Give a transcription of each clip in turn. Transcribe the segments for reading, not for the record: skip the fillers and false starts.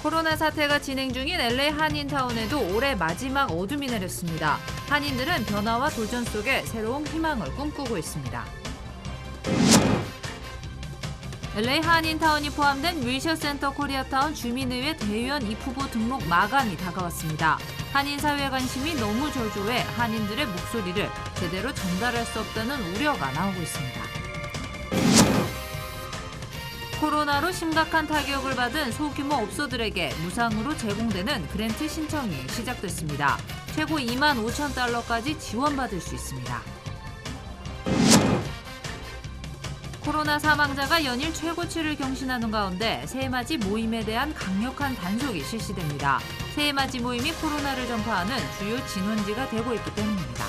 코로나 사태가 진행 중인 LA 한인타운에도 올해 마지막 어둠이 내렸습니다. 한인들은 변화와 도전 속에 새로운 희망을 꿈꾸고 있습니다. LA 한인타운이 포함된 윌셔센터 코리아타운 주민의회 대의원 입후보 등록 마감이 다가왔습니다. 한인사회 관심이 너무 저조해 한인들의 목소리를 제대로 전달할 수 없다는 우려가 나오고 있습니다. 코로나로 심각한 타격을 받은 소규모 업소들에게 무상으로 제공되는 그랜트 신청이 시작됐습니다. 최고 2만 5천 달러까지 지원받을 수 있습니다. 코로나 사망자가 연일 최고치를 경신하는 가운데 새해맞이 모임에 대한 강력한 단속이 실시됩니다. 새해맞이 모임이 코로나를 전파하는 주요 진원지가 되고 있기 때문입니다.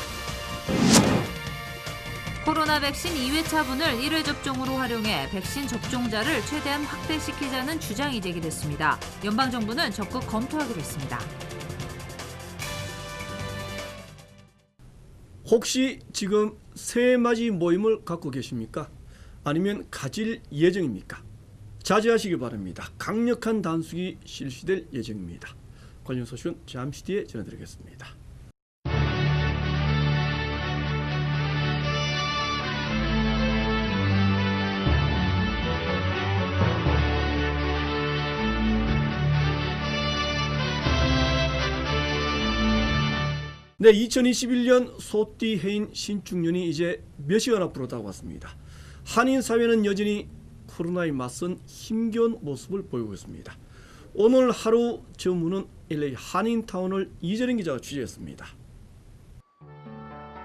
코로나 백신 2회차분을 1회 접종으로 활용해 백신 접종자를 최대한 확대시키자는 주장이 제기됐습니다. 연방정부는 적극 검토하기로 했습니다. 혹시 지금 새해맞이 모임을 갖고 계십니까? 아니면 가질 예정입니까? 자제하시기 바랍니다. 강력한 단속이 실시될 예정입니다. 관련 소식은 잠시 뒤에 전해드리겠습니다. 네, 2021년 소띠 해인 신축년이 이제 몇 시간 앞으로 다가왔습니다. 한인 사회는 여전히 코로나에 맞선 힘겨운 모습을 보이고 있습니다. 오늘 하루 전문은 LA 한인타운을 이재린 기자가 취재했습니다.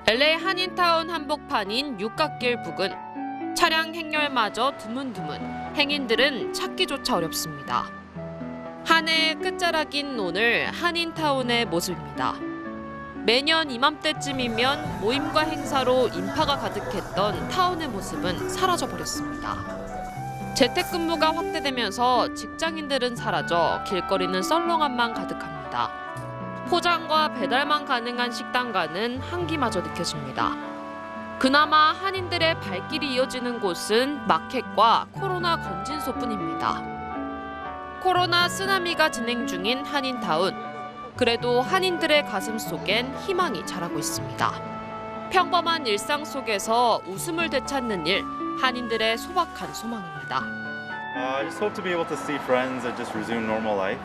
LA 한인타운 한복판인 육각길 부근. 차량 행렬마저 드문드문. 행인들은 찾기조차 어렵습니다. 한 해의 끝자락인 오늘 한인타운의 모습입니다. 매년 이맘때쯤이면 모임과 행사로 인파가 가득했던 타운의 모습은 사라져버렸습니다. 재택근무가 확대되면서 직장인들은 사라져 길거리는 썰렁함만 가득합니다. 포장과 배달만 가능한 식당가는 한기마저 느껴집니다. 그나마 한인들의 발길이 이어지는 곳은 마켓과 코로나 건진소뿐입니다. 코로나 쓰나미가 진행 중인 한인타운. 그래도 한인들의 가슴 속엔 희망이 자라고 있습니다. 평범한 일상 속에서 웃음을 되찾는 일, 한인들의 소박한 소망입니다. I just hope to be able to see friends and just resume normal life.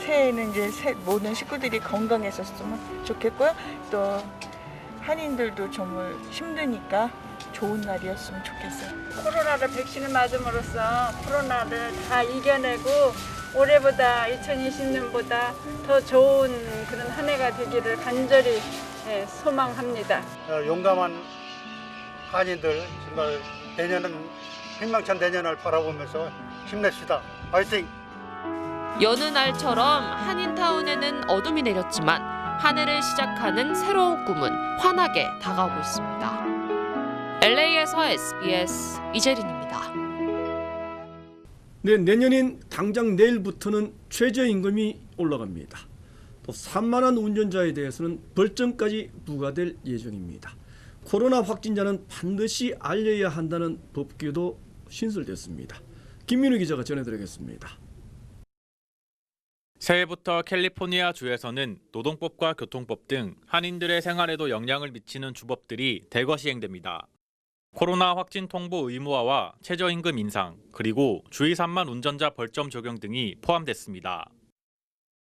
새해에는 이제 모든 식구들이 건강했었으면 좋겠고요. 또 한인들도 정말 힘드니까 좋은 날이었으면 좋겠어요. 코로나를 백신을 맞음으로써 코로나를 다 이겨내고 올해보다 2020년보다 더 좋은 그런 한 해가 되기를 간절히 소망합니다. 용감한 한인들 정말 내년은 희망찬 내년을 바라보면서 힘냅시다. 화이팅! 여느 날처럼 한인타운에는 어둠이 내렸지만 한 해를 시작하는 새로운 꿈은 환하게 다가오고 있습니다. LA에서 SBS 이재린입니다. 네, 내년인 당장 내일부터는 최저임금이 올라갑니다. 또 산만한 운전자에 대해서는 벌점까지 부과될 예정입니다. 코로나 확진자는 반드시 알려야 한다는 법규도 신설됐습니다. 김민우 기자가 전해드리겠습니다. 새해부터 캘리포니아 주에서는 노동법과 교통법 등 한인들의 생활에도 영향을 미치는 주법들이 대거 시행됩니다. 코로나 확진 통보 의무화와 최저임금 인상, 그리고 주의 산만 운전자 벌점 적용 등이 포함됐습니다.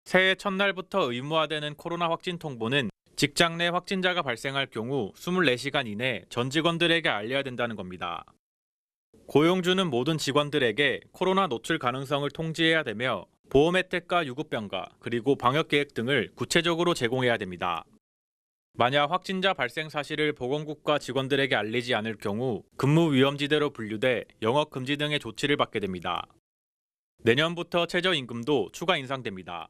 새해 첫날부터 의무화되는 코로나 확진 통보는 직장 내 확진자가 발생할 경우 24시간 이내 전 직원들에게 알려야 된다는 겁니다. 고용주는 모든 직원들에게 코로나 노출 가능성을 통지해야 되며 보험 혜택과 유급병가, 그리고 방역 계획 등을 구체적으로 제공해야 됩니다. 만약 확진자 발생 사실을 보건국과 직원들에게 알리지 않을 경우 근무 위험지대로 분류돼 영업 금지 등의 조치를 받게 됩니다. 내년부터 최저임금도 추가 인상됩니다.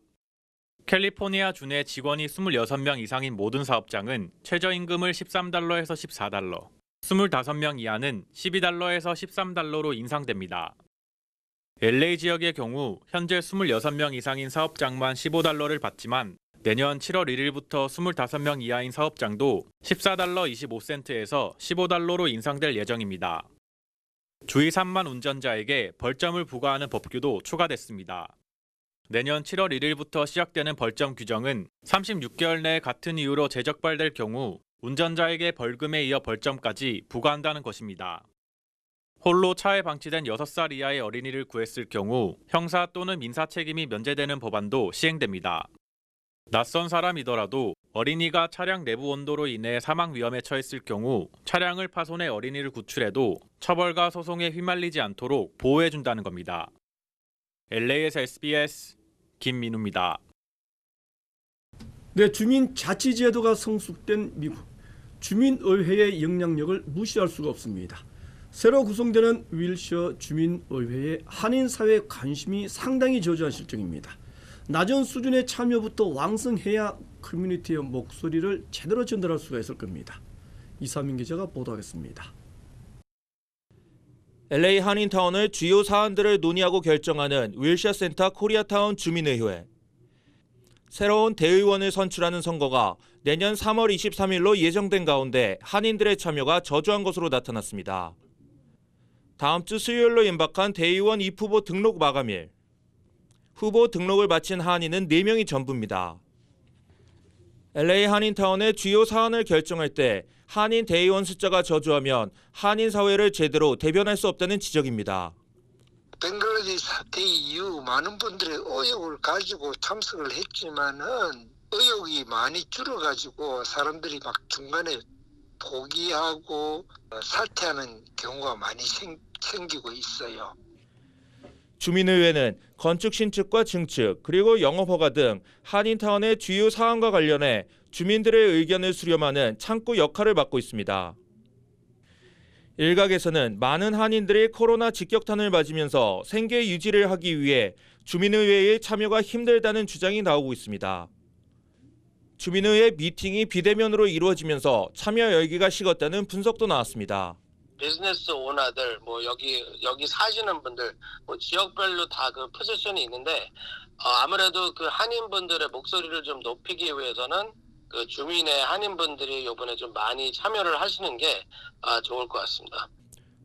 캘리포니아 주 내 직원이 26명 이상인 모든 사업장은 최저임금을 $13에서 $14, 25명 이하는 $12에서 $13로 인상됩니다. LA 지역의 경우 현재 26명 이상인 사업장만 $15를 받지만 내년 7월 1일부터 25명 이하인 사업장도 $14.25에서 $15로 인상될 예정입니다. 주의 산만 운전자에게 벌점을 부과하는 법규도 추가됐습니다. 내년 7월 1일부터 시작되는 벌점 규정은 36개월 내에 같은 이유로 재적발될 경우 운전자에게 벌금에 이어 벌점까지 부과한다는 것입니다. 홀로 차에 방치된 6살 이하의 어린이를 구했을 경우 형사 또는 민사 책임이 면제되는 법안도 시행됩니다. 낯선 사람이더라도 어린이가 차량 내부 온도로 인해 사망 위험에 처했을 경우 차량을 파손해 어린이를 구출해도 처벌과 소송에 휘말리지 않도록 보호해준다는 겁니다. LA에서 SBS 김민우입니다. 네, 주민자치제도가 성숙된 미국. 주민의회의 영향력을 무시할 수가 없습니다. 새로 구성되는 윌셔 주민의회에 한인사회의 관심이 상당히 저조한 실정입니다. 낮은 수준의 참여부터 왕성해야 커뮤니티의 목소리를 제대로 전달할 수가 있을 겁니다. 이상민 기자가 보도하겠습니다. LA 한인타운의 주요 사안들을 논의하고 결정하는 윌셔 센터 코리아타운 주민의회. 새로운 대의원을 선출하는 선거가 내년 3월 23일로 예정된 가운데 한인들의 참여가 저조한 것으로 나타났습니다. 다음 주 수요일로 임박한 대의원 입후보 등록 마감일. 후보 등록을 마친 한인은 4명이 전부입니다. LA 한인타운의 주요 사안을 결정할 때 한인 대의원 숫자가 저조하면 한인 사회를 제대로 대변할 수 없다는 지적입니다. 벵글라데시 사태 이후 많은 분들이 의욕을 가지고 참석을 했지만은 의욕이 많이 줄어가지고 사람들이 막 중간에 포기하고 사퇴하는 경우가 많이 생기고 있어요. 주민의회는 건축 신축과 증축 그리고 영업허가 등 한인타운의 주요 사안과 관련해 주민들의 의견을 수렴하는 창구 역할을 맡고 있습니다. 일각에서는 많은 한인들이 코로나 직격탄을 맞으면서 생계 유지를 하기 위해 주민의회의 참여가 힘들다는 주장이 나오고 있습니다. 주민의회 미팅이 비대면으로 이루어지면서 참여 열기가 식었다는 분석도 나왔습니다. 비즈니스 오너들, 여기 사시는 분들, 지역별로 다 그 포지션이 있는데 아무래도 그 한인분들의 목소리를 좀 높이기 위해서는 그 주민의 한인분들이 이번에 좀 많이 참여를 하시는 게 좋을 것 같습니다.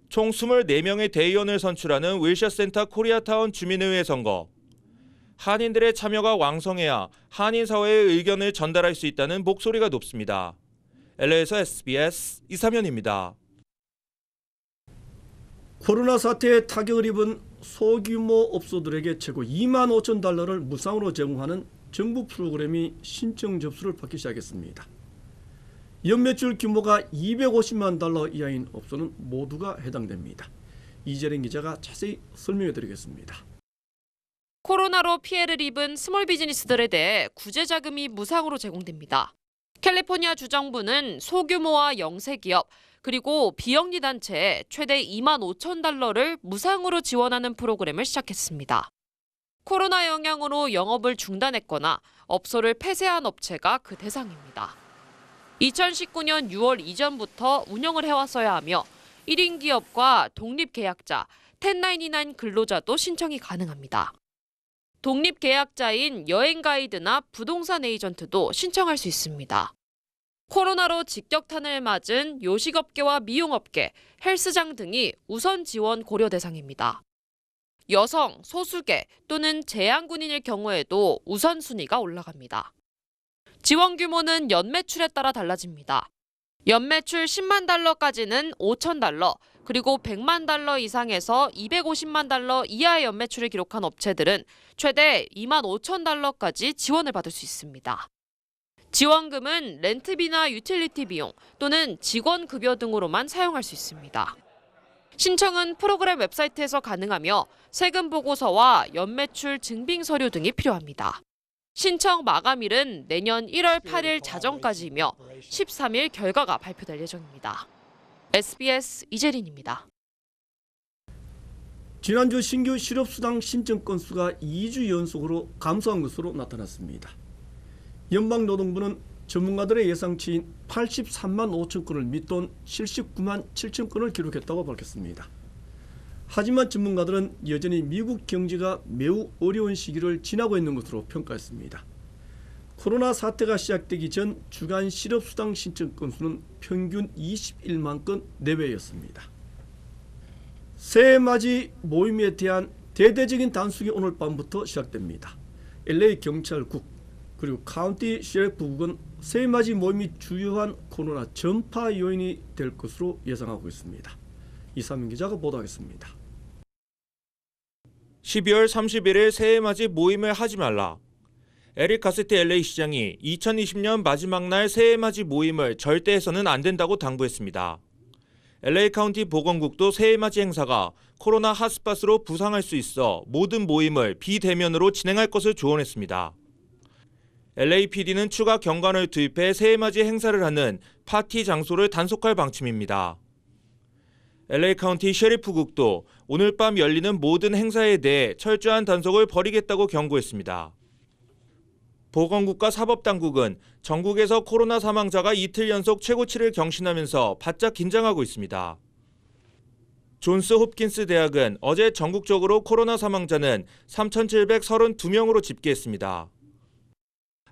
총 24명의 대의원을 선출하는 윌셔 센터 코리아타운 주민의회 선거. 한인들의 참여가 왕성해야 한인 사회의 의견을 전달할 수 있다는 목소리가 높습니다. LA에서 SBS 이삼현입니다. 코로나 사태에 타격을 입은 소규모 업소들에게 최고 2만 5천 달러를 무상으로 제공하는 정부 프로그램이 신청 접수를 받기 시작했습니다. 연매출 규모가 250만 달러 이하인 업소는 모두가 해당됩니다. 이재린 기자가 자세히 설명해 드리겠습니다. 코로나로 피해를 입은 스몰 비즈니스들에 대해 구제 자금이 무상으로 제공됩니다. 캘리포니아 주정부는 소규모와 영세기업 그리고 비영리 단체에 최대 2만 5천 달러를 무상으로 지원하는 프로그램을 시작했습니다. 코로나 영향으로 영업을 중단했거나 업소를 폐쇄한 업체가 그 대상입니다. 2019년 6월 이전부터 운영을 해왔어야 하며 1인 기업과 독립계약자, 1099 근로자도 신청이 가능합니다. 독립계약자인 여행 가이드나 부동산 에이전트도 신청할 수 있습니다. 코로나로 직격탄을 맞은 요식업계와 미용업계, 헬스장 등이 우선 지원 고려 대상입니다. 여성, 소수계 또는 재향군인일 경우에도 우선순위가 올라갑니다. 지원 규모는 연매출에 따라 달라집니다. 연매출 10만 달러까지는 5천 달러, 그리고 100만 달러 이상에서 250만 달러 이하의 연매출을 기록한 업체들은 최대 2만 5천 달러까지 지원을 받을 수 있습니다. 지원금은 렌트비나 유틸리티 비용 또는 직원 급여 등으로만 사용할 수 있습니다. 신청은 프로그램 웹사이트에서 가능하며 세금 보고서와 연매출 증빙 서류 등이 필요합니다. 신청 마감일은 내년 1월 8일 자정까지이며 13일 결과가 발표될 예정입니다. SBS 이재린입니다. 지난주 신규 실업수당 신청 건수가 2주 연속으로 감소한 것으로 나타났습니다. 연방노동부는 전문가들의 예상치인 83만 5천 건을 밑돈 79만 7천 건을 기록했다고 밝혔습니다. 하지만 전문가들은 여전히 미국 경제가 매우 어려운 시기를 지나고 있는 것으로 평가했습니다. 코로나 사태가 시작되기 전 주간 실업수당 신청 건수는 평균 21만 건 내외였습니다. 새해 맞이 모임에 대한 대대적인 단속이 오늘 밤부터 시작됩니다. LA 경찰국 그리고 카운티 셰리프국은 새해맞이 모임이 주요한 코로나 전파 요인이 될 것으로 예상하고 있습니다. 이상민 기자가 보도하겠습니다. 12월 31일 새해맞이 모임을 하지 말라. 에릭 가세트 LA 시장이 2020년 마지막 날 새해맞이 모임을 절대 해서는 안 된다고 당부했습니다. LA 카운티 보건국도 새해맞이 행사가 코로나 핫스팟으로 부상할 수 있어 모든 모임을 비대면으로 진행할 것을 조언했습니다. LAPD는 추가 경관을 투입해 새해맞이 행사를 하는 파티 장소를 단속할 방침입니다. LA 카운티 셰리프국도 오늘 밤 열리는 모든 행사에 대해 철저한 단속을 벌이겠다고 경고했습니다. 보건국과 사법당국은 전국에서 코로나 사망자가 이틀 연속 최고치를 경신하면서 바짝 긴장하고 있습니다. 존스 홉킨스 대학은 어제 전국적으로 코로나 사망자는 3,732명으로 집계했습니다.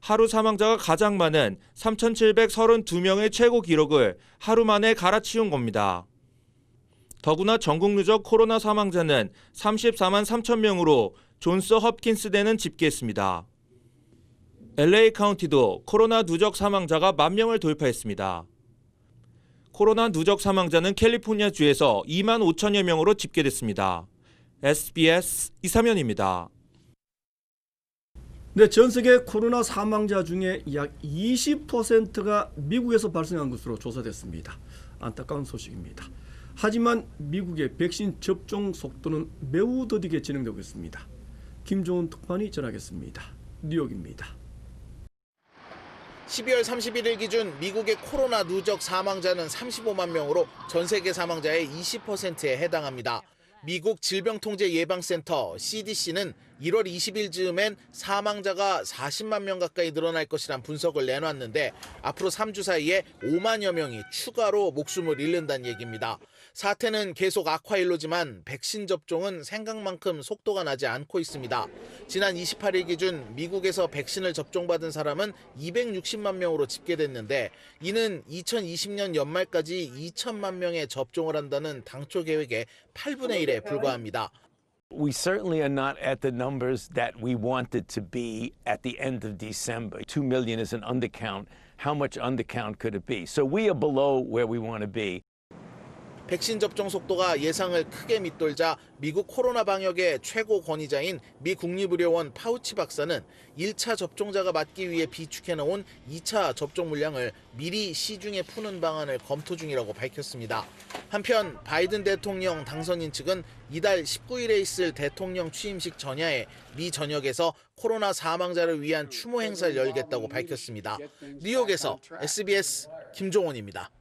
하루 사망자가 가장 많은 3,732명의 최고 기록을 하루 만에 갈아치운 겁니다. 더구나 전국 누적 코로나 사망자는 34만 3천 명으로 존스 홉킨스 대는 집계했습니다. LA 카운티도 코로나 누적 사망자가 10,000명을 돌파했습니다. 코로나 누적 사망자는 캘리포니아주에서 2만 5천여 명으로 집계됐습니다. SBS 이사면입니다. 네, 전 세계 코로나 사망자 중에 약 20%가 미국에서 발생한 것으로 조사됐습니다. 안타까운 소식입니다. 하지만 미국의 백신 접종 속도는 매우 더디게 진행되고 있습니다. 김종훈 특파원이 전하겠습니다. 뉴욕입니다. 12월 31일 기준 미국의 코로나 누적 사망자는 35만 명으로 전 세계 사망자의 20%에 해당합니다. 미국 질병통제예방센터 CDC는 1월 20일 즈음엔 사망자가 40만 명 가까이 늘어날 것이란 분석을 내놨는데 앞으로 3주 사이에 5만여 명이 추가로 목숨을 잃는다는 얘기입니다. 사태는 계속 악화일로지만 백신 접종은 생각만큼 속도가 나지 않고 있습니다. 지난 28일 기준 미국에서 백신을 접종받은 사람은 260만 명으로 집계됐는데 이는 2020년 연말까지 2천만 명의 접종을 한다는 당초 계획의 8분의 1에 불과합니다. We certainly are not at the numbers that we wanted to be at the end of December. 2 million is an undercount. How much undercount could it be? So we are below where we want to be. 백신 접종 속도가 예상을 크게 밑돌자 미국 코로나 방역의 최고 권위자인 미 국립의료원 파우치 박사는 1차 접종자가 맞기 위해 비축해놓은 2차 접종 물량을 미리 시중에 푸는 방안을 검토 중이라고 밝혔습니다. 한편 바이든 대통령 당선인 측은 이달 19일에 있을 대통령 취임식 전야에 미 전역에서 코로나 사망자를 위한 추모 행사를 열겠다고 밝혔습니다. 뉴욕에서 SBS 김종원입니다.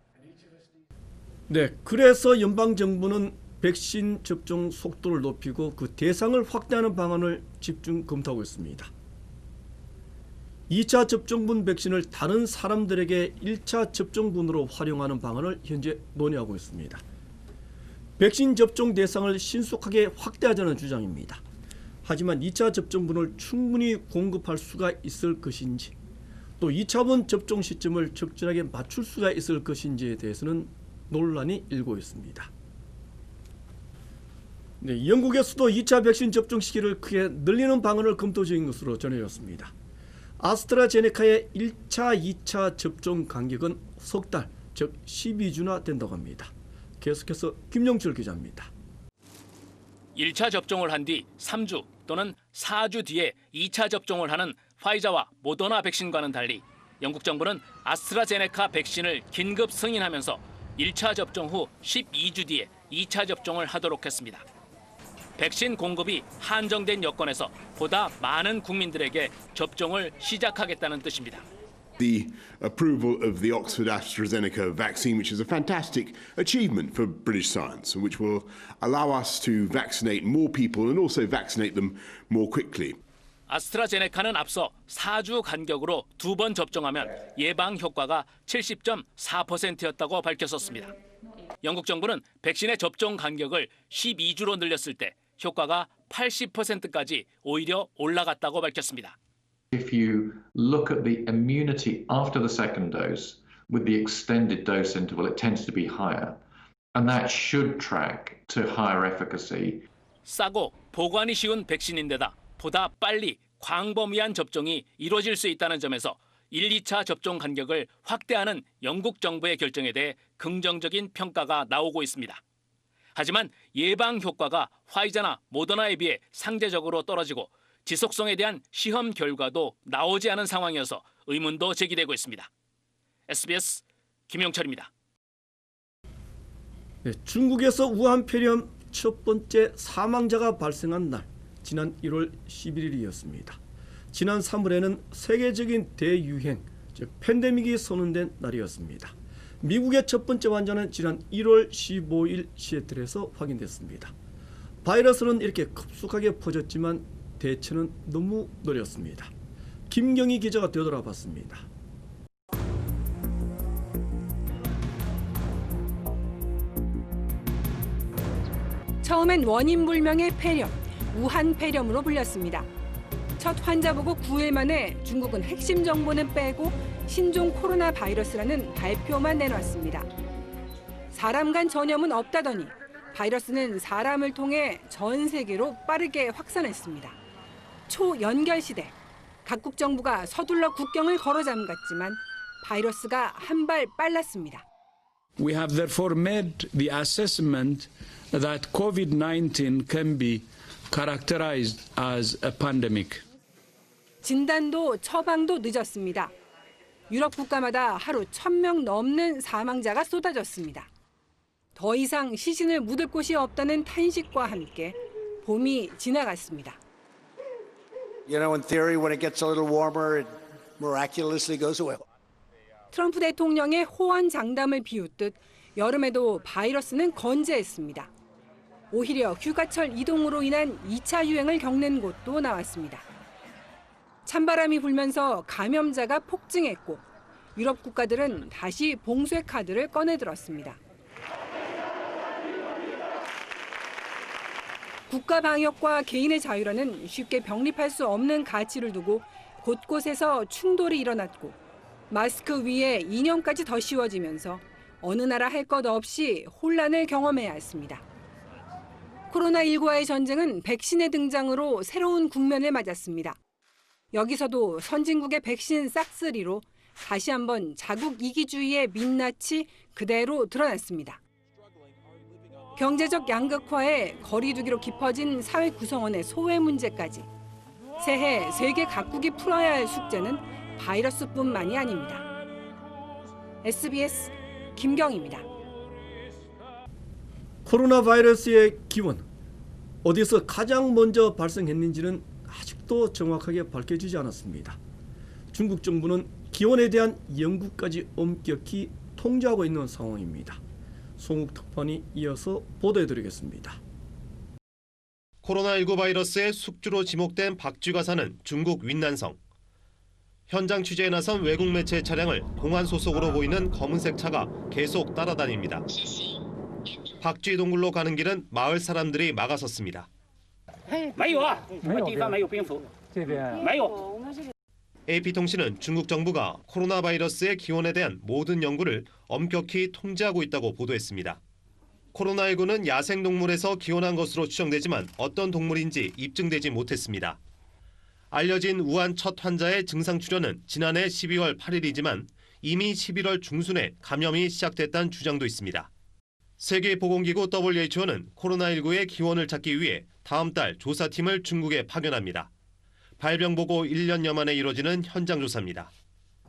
네, 그래서 연방정부는 백신 접종 속도를 높이고 그 대상을 확대하는 방안을 집중 검토하고 있습니다. 2차 접종분 백신을 다른 사람들에게 1차 접종분으로 활용하는 방안을 현재 논의하고 있습니다. 백신 접종 대상을 신속하게 확대하자는 주장입니다. 하지만 2차 접종분을 충분히 공급할 수가 있을 것인지 또 2차분 접종 시점을 적절하게 맞출 수가 있을 것인지에 대해서는 논란이 일고 있습니다. 네, 영국에서도 2차 백신 접종 시기를 크게 늘리는 방안을 검토 중인 것으로 전해졌습니다. 아스트라제네카의 1차, 2차 접종 간격은 석 달, 즉 12주나 된다고 합니다. 계속해서 김영철 기자입니다. 1차 접종을 한 뒤 3주 또는 4주 뒤에 2차 접종을 하는 화이자와 모더나 백신과는 달리 영국 정부는 아스트라제네카 백신을 긴급 승인하면서 1차 접종 후 12주 뒤에 2차 접종을 하도록 했습니다. 백신 공급이 한정된 여건에서 보다 많은 국민들에게 접종을 시작하겠다는 뜻입니다. The approval of the Oxford AstraZeneca vaccine, which is a fantastic achievement for British science, and which will allow us to vaccinate more people and also vaccinate them more quickly. 아스트라제네카는 앞서 4주 간격으로 2번 접종하면 예방 효과가 70.4%였다고 밝혔었습니다. 영국 정부는 백신의 접종 간격을 12주로 늘렸을 때 효과가 80%까지 오히려 올라갔다고 밝혔습니다. If you look at the immunity after the second dose with the extended dose interval, it tends to be higher, and that should track to higher efficacy. 싸고 보관이 쉬운 백신인데다 보다 빨리 광범위한 접종이 이루어질 수 있다는 점에서 1, 2차 접종 간격을 확대하는 영국 정부의 결정에 대해 긍정적인 평가가 나오고 있습니다. 하지만 예방 효과가 화이자나 모더나에 비해 상대적으로 떨어지고 지속성에 대한 시험 결과도 나오지 않은 상황이어서 의문도 제기되고 있습니다. SBS 김용철입니다. 네, 중국에서 우한 폐렴 첫 번째 사망자가 발생한 날, 지난 1월 11일이었습니다. 지난 3월에는 세계적인 대유행, 즉 팬데믹이 선언된 날이었습니다. 미국의 첫 번째 환자는 지난 1월 15일 시애틀에서 확인됐습니다. 바이러스는 이렇게 급속하게 퍼졌지만 대처는 너무 느렸습니다. 김경희 기자가 되돌아봤습니다. 처음엔 원인 불명의 폐렴, 우한 폐렴으로 불렸습니다. 첫 환자 보고 9일 만에 중국은 핵심 정보는 빼고 신종 코로나 바이러스라는 발표만 내놨습니다. 사람 간 전염은 없다더니 바이러스는 사람을 통해 전 세계로 빠르게 확산했습니다. 초연결 시대, 각국 정부가 서둘러 국경을 걸어 잠갔지만 바이러스가 한 발 빨랐습니다. We have therefore made the assessment that COVID-19 can be characterized as a pandemic. 진단도 처방도 늦었습니다. 유럽 국가마다 하루 1,000명 넘는 사망자가 쏟아졌습니다. 더 이상 시신을 묻을 곳이 없다는 탄식과 함께 봄이 지나갔습니다. You know, in theory, when it gets a little warmer, it miraculously goes away. 트럼프 대통령의 호환 장담을 비웃듯 여름에도 바이러스는 건재했습니다. 오히려 휴가철 이동으로 인한 2차 유행을 겪는 곳도 나왔습니다. 찬바람이 불면서 감염자가 폭증했고 유럽 국가들은 다시 봉쇄 카드를 꺼내들었습니다. 국가 방역과 개인의 자유라는 쉽게 병립할 수 없는 가치를 두고 곳곳에서 충돌이 일어났고 마스크 위에 이념까지 더 씌워지면서 어느 나라 할 것 없이 혼란을 경험해야 했습니다. 코로나19와의 전쟁은 백신의 등장으로 새로운 국면을 맞았습니다. 여기서도 선진국의 백신 싹쓸이로 다시 한번 자국 이기주의의 민낯이 그대로 드러났습니다. 경제적 양극화에 거리두기로 깊어진 사회 구성원의 소외 문제까지 새해 세계 각국이 풀어야 할 숙제는 바이러스뿐만이 아닙니다. SBS 김경희입니다. 코로나 바이러스의 기원, 어디서 가장 먼저 발생했는지는 아직도 정확하게 밝혀지지 않았습니다. 중국 정부는 기원에 대한 연구까지 엄격히 통제하고 있는 상황입니다. 송욱 특파원이 이어서 보도해드리겠습니다. 코로나19 바이러스의 숙주로 지목된 박쥐가 사는 중국 윈난성. 현장 취재에 나선 외국 매체의 차량을 공안 소속으로 보이는 검은색 차가 계속 따라다닙니다. 박쥐 동굴로 가는 길은 마을 사람들이 막아섰습니다. AP통신은 중국 정부가 코로나 바이러스의 기원에 대한 모든 연구를 엄격히 통제하고 있다고 보도했습니다. 코로나19는 야생동물에서 기원한 것으로 추정되지만 어떤 동물인지 입증되지 못했습니다. 알려진 우한 첫 환자의 증상 출현은 지난해 12월 8일이지만 이미 11월 중순에 감염이 시작됐다는 주장도 있습니다. 세계보건기구 WHO는 코로나19의 기원을 찾기 위해 다음 달 조사팀을 중국에 파견합니다. 발병 보고 1년여 만에 이루어지는 현장 조사입니다.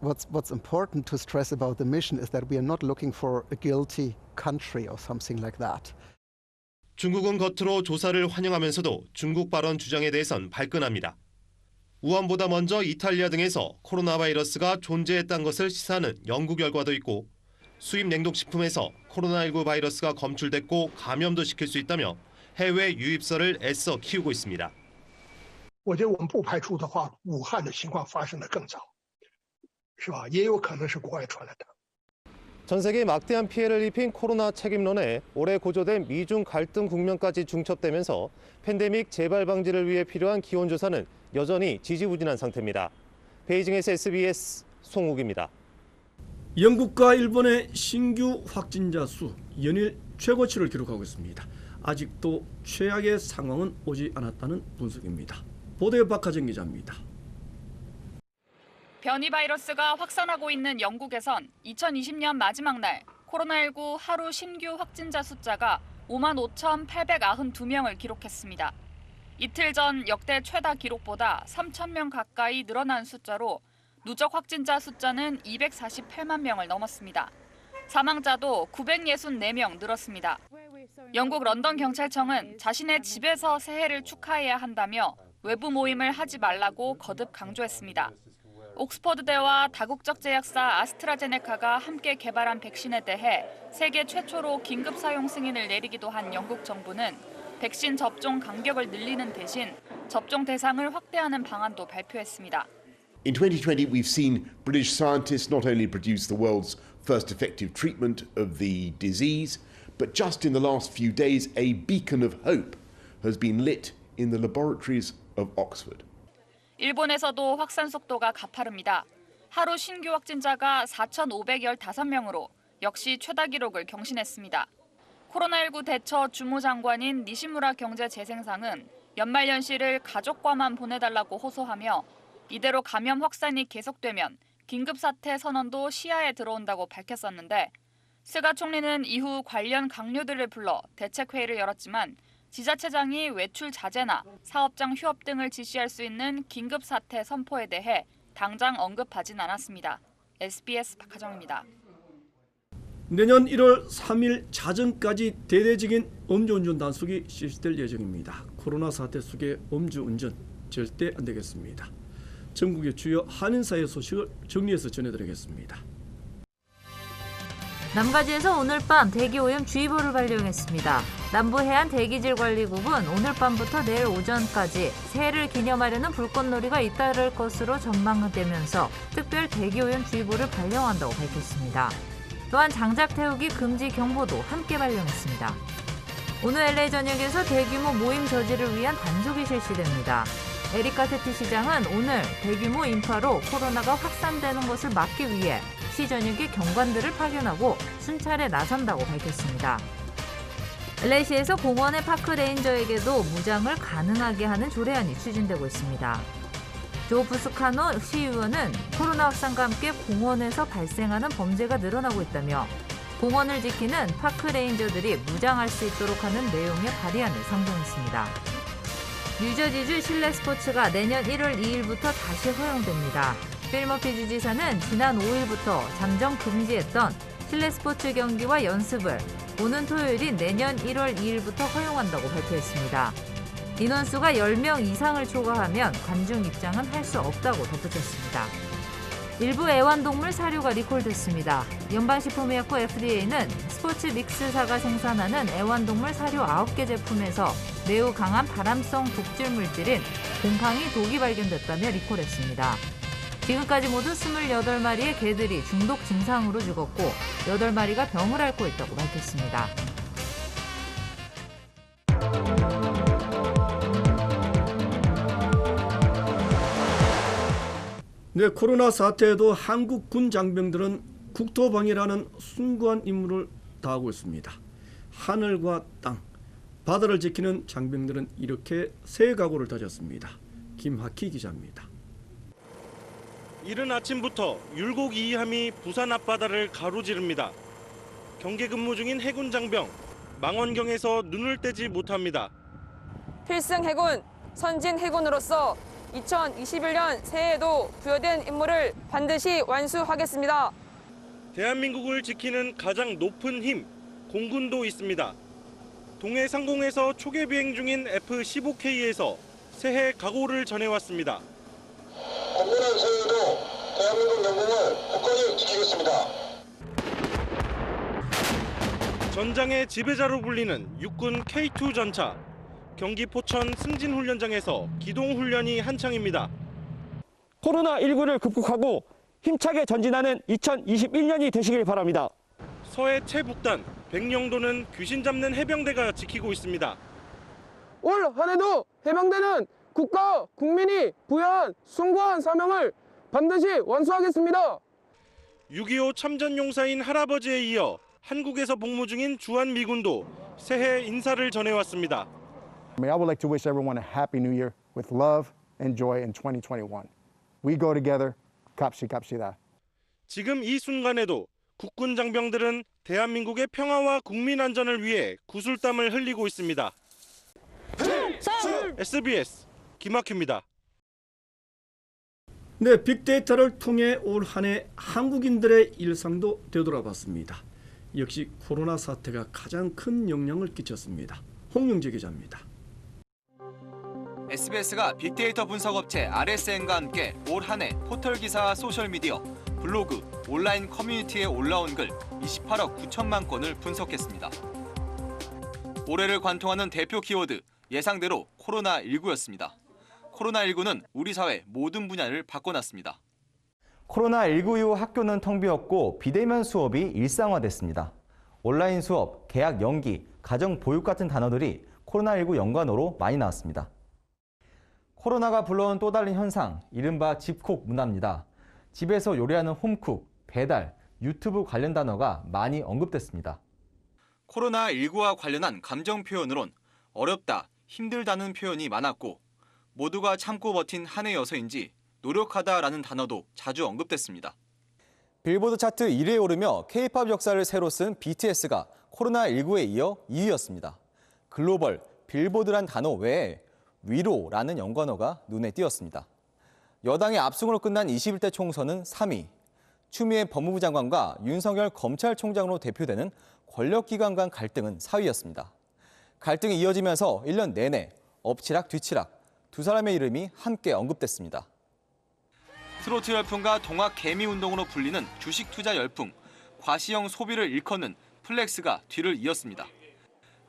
What's important to stress about the mission is that we are not looking for a guilty country or something like that. 중국은 겉으로 조사를 환영하면서도 중국 발언 주장에 대해선 발끈합니다. 우한보다 먼저 이탈리아 등에서 코로나 바이러스가 존재했다는 것을 시사하는 연구 결과도 있고 수입 냉동식품에서 코로나19 바이러스가 검출됐고 감염도 시킬 수 있다며 해외 유입설을 애써 키우고 있습니다. 我觉得我们不排除的话，武汉的情况发生的更早，是吧？也有可能是国外传来的。 전 세계 막대한 피해를 입힌 코로나 책임론에 올해 고조된 미중 갈등 국면까지 중첩되면서 팬데믹 재발 방지를 위해 필요한 기원 조사는 여전히 지지부진한 상태입니다. 베이징에서 SBS 송욱입니다. 영국과 일본의 신규 확진자 수 연일 최고치를 기록하고 있습니다. 아직도 최악의 상황은 오지 않았다는 분석입니다. 보도의 박하정 기자입니다. 변이 바이러스가 확산하고 있는 영국에선 2020년 마지막 날 코로나19 하루 신규 확진자 숫자가 55,892명을 기록했습니다. 이틀 전 역대 최다 기록보다 3,000명 가까이 늘어난 숫자로 누적 확진자 숫자는 248만 명을 넘었습니다. 사망자도 964명 늘었습니다. 영국 런던 경찰청은 자신의 집에서 새해를 축하해야 한다며 외부 모임을 하지 말라고 거듭 강조했습니다. 옥스퍼드대와 다국적 제약사 아스트라제네카가 함께 개발한 백신에 대해 세계 최초로 긴급 사용 승인을 내리기도 한 영국 정부는 백신 접종 간격을 늘리는 대신 접종 대상을 확대하는 방안도 발표했습니다. In 2020, we've seen British scientists not only produce the world's first effective treatment of the disease, but just in the last few days, a beacon of hope has been lit in the laboratories of Oxford. 일본에서도 확산 속도가 가파릅니다. 하루 신규 확진자가 4,515명으로 역시 최다 기록을 경신했습니다. 코로나19 대처 주무장관인 니시무라 경제재생상은 연말연시를 가족과만 보내달라고 호소하며 이대로 감염 확산이 계속되면 긴급사태 선언도 시야에 들어온다고 밝혔었는데 스가 총리는 이후 관련 강료들을 불러 대책회의를 열었지만 지자체장이 외출 자제나 사업장 휴업 등을 지시할 수 있는 긴급사태 선포에 대해 당장 언급하진 않았습니다. SBS 박하정입니다. 내년 1월 3일 자정까지 대대적인 음주운전 단속이 실시될 예정입니다. 코로나 사태 속에 음주운전 절대 안 되겠습니다. 전국의 주요 한인사회 소식을 정리해서 전해드리겠습니다. 남가지에서 오늘 밤 대기오염주의보를 발령했습니다. 남부해안 대기질관리국은 오늘 밤부터 내일 오전까지 새해를 기념하려는 불꽃놀이가 잇따를 것으로 전망되면서 특별 대기오염주의보를 발령한다고 밝혔습니다. 또한 장작 태우기 금지 경보도 함께 발령했습니다. 오늘 LA 전역에서 대규모 모임 저지를 위한 단속이 실시됩니다. 에리카 테티 시장은 오늘 대규모 인파로 코로나가 확산되는 것을 막기 위해 시 전역에 경관들을 파견하고 순찰에 나선다고 밝혔습니다. LA시에서 공원의 파크 레인저에게도 무장을 가능하게 하는 조례안이 추진되고 있습니다. 조 부스카노 시의원은 코로나 확산과 함께 공원에서 발생하는 범죄가 늘어나고 있다며 공원을 지키는 파크 레인저들이 무장할 수 있도록 하는 내용의 발의안을 상정했습니다. 뉴저지주 실내 스포츠가 내년 1월 2일부터 다시 허용됩니다. 필 머피 주지사는 지난 5일부터 잠정 금지했던 실내 스포츠 경기와 연습을 오는 토요일인 내년 1월 2일부터 허용한다고 발표했습니다. 인원수가 10명 이상을 초과하면 관중 입장은 할 수 없다고 덧붙였습니다. 일부 애완동물 사료가 리콜됐습니다. 연방식품의약국 FDA는 스포츠 믹스사가 생산하는 애완동물 사료 9개 제품에서 매우 강한 발암성 독질 물질인 곰팡이 독이 발견됐다며 리콜했습니다. 지금까지 모두 28마리의 개들이 중독 증상으로 죽었고 8마리가 병을 앓고 있다고 밝혔습니다. 네, 코로나 사태에도 한국 군 장병들은 국토방위라는 숭고한 임무를 다하고 있습니다. 하늘과 땅, 바다를 지키는 장병들은 이렇게 새 각오를 다졌습니다. 김학희 기자입니다. 이른 아침부터 율곡 2함이 부산 앞바다를 가로지릅니다. 경계 근무 중인 해군 장병, 망원경에서 눈을 떼지 못합니다. 필승 해군, 선진 해군으로서 2021년 새해에도 부여된 임무를 반드시 완수하겠습니다. 대한민국을 지키는 가장 높은 힘, 공군도 있습니다. 동해 상공에서 초계 비행 중인 F-15K에서 새해 각오를 전해왔습니다. 건전한 새해에도 대한민국 영공을 굳건히 지키겠습니다. 전장의 지배자로 불리는 육군 K2 전차. 경기 포천 승진훈련장에서 기동훈련이 한창입니다. 코로나19를 극복하고 힘차게 전진하는 2021년이 되시길 바랍니다. 서해 최북단 백령도는 귀신 잡는 해병대가 지키고 있습니다. 올 한해도 해병대는 국가, 국민이 부여한 숭고한 사명을 반드시 완수하겠습니다. 6.25 참전용사인 할아버지에 이어 한국에서 복무 중인 주한미군도 새해 인사를 전해왔습니다. I would like to wish everyone a happy new year with love enjoy in 2021. We go together, 갑시다. 지금 이 순간에도 국군 장병들은 대한민국의 평화와 국민 안전을 위해 구슬땀을 흘리고 있습니다. SBS 김학규입니다. 네, 빅데이터를 통해 올 한 해 한국인들의 일상도 되돌아봤습니다. 역시 코로나 사태가 가장 큰 영향을 끼쳤습니다. 홍영재 기자입니다. SBS가 빅데이터 분석업체 RSN과 함께 올 한 해 포털 기사와 소셜미디어, 블로그, 온라인 커뮤니티에 올라온 글 28억 9천만 건을 분석했습니다. 올해를 관통하는 대표 키워드, 예상대로 코로나19였습니다. 코로나19는 우리 사회 모든 분야를 바꿔놨습니다. 코로나19 이후 학교는 텅 비었고 비대면 수업이 일상화됐습니다. 온라인 수업, 계약 연기, 가정 보육 같은 단어들이 코로나19 연관어로 많이 나왔습니다. 코로나가 불러온 또 다른 현상, 이른바 집콕 문화입니다. 집에서 요리하는 홈쿡, 배달, 유튜브 관련 단어가 많이 언급됐습니다. 코로나19와 관련한 감정 표현으론 어렵다, 힘들다는 표현이 많았고 모두가 참고 버틴 한 해여서인지 노력하다라는 단어도 자주 언급됐습니다. 빌보드 차트 1위에 오르며 K-팝 역사를 새로 쓴 BTS가 코로나19에 이어 2위였습니다. 글로벌, 빌보드란 단어 외에 위로라는 연관어가 눈에 띄었습니다. 여당의 압승으로 끝난 21대 총선은 3위, 추미애 법무부 장관과 윤석열 검찰총장으로 대표되는 권력기관 간 갈등은 4위였습니다. 갈등이 이어지면서 1년 내내 엎치락 뒤치락 두 사람의 이름이 함께 언급됐습니다. 트로트 열풍과 동학 개미 운동으로 불리는 주식 투자 열풍, 과시형 소비를 일컫는 플렉스가 뒤를 이었습니다.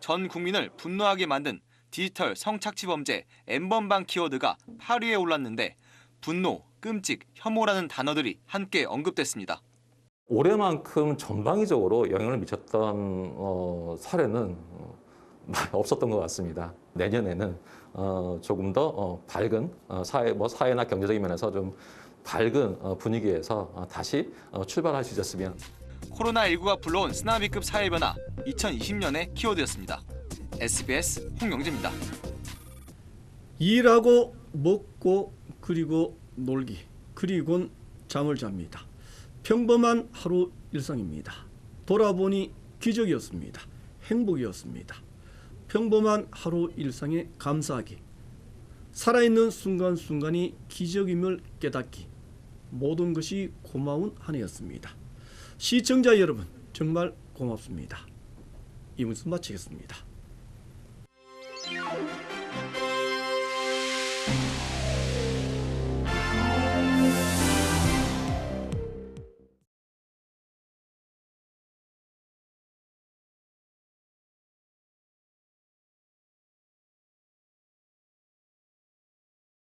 전 국민을 분노하게 만든 디지털 성착취 범죄 N번방 키워드가 8위에 올랐는데 분노, 끔찍, 혐오라는 단어들이 함께 언급됐습니다. 올해만큼 전방위적으로 영향을 미쳤던 사례는 많이 없었던 것 같습니다. 내년에는 조금 더 밝은 사회나 경제적인 면에서 좀 밝은 분위기에서 다시 출발할 수 있었으면. 코로나19가 불러온 쓰나미급 사회변화 2020년의 키워드였습니다. SBS 홍영재입니다. 일하고 먹고 그리고 놀기 그리곤 잠을 잡니다. 평범한 하루 일상입니다. 돌아보니 기적이었습니다. 행복이었습니다. 평범한 하루 일상에 감사하기, 살아있는 순간순간이 기적임을 깨닫기, 모든 것이 고마운 한 해였습니다. 시청자 여러분 정말 고맙습니다. 이 문서 마치겠습니다.